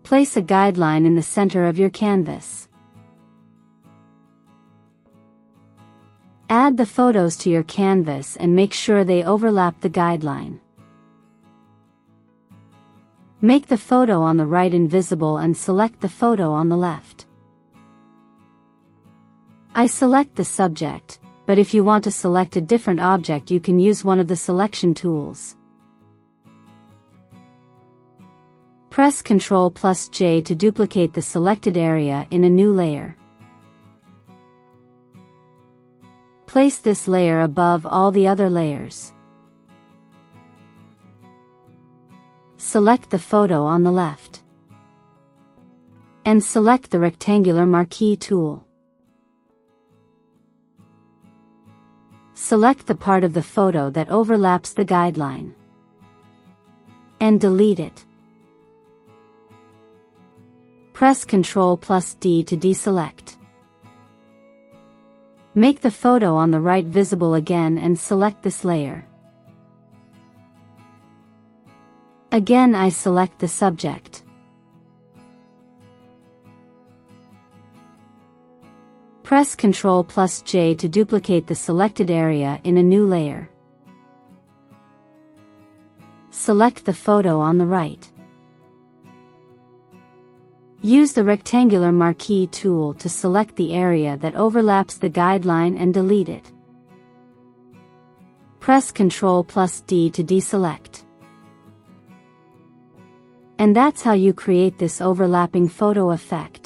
Place a guideline in the center of your canvas. Add the photos to your canvas and make sure they overlap the guideline. Make the photo on the right invisible and select the photo on the left. I select the subject, but if you want to select a different object you can use one of the selection tools. Press Ctrl+J to duplicate the selected area in a new layer. Place this layer above all the other layers. Select the photo on the left. And select the rectangular marquee tool. Select the part of the photo that overlaps the guideline. And delete it. Press Ctrl+D to deselect. Make the photo on the right visible again and select this layer. Again I select the subject. Press Ctrl+J to duplicate the selected area in a new layer. Select the photo on the right. Use the rectangular marquee tool to select the area that overlaps the guideline and delete it. Press Ctrl+D to deselect. And that's how you create this overlapping photo effect.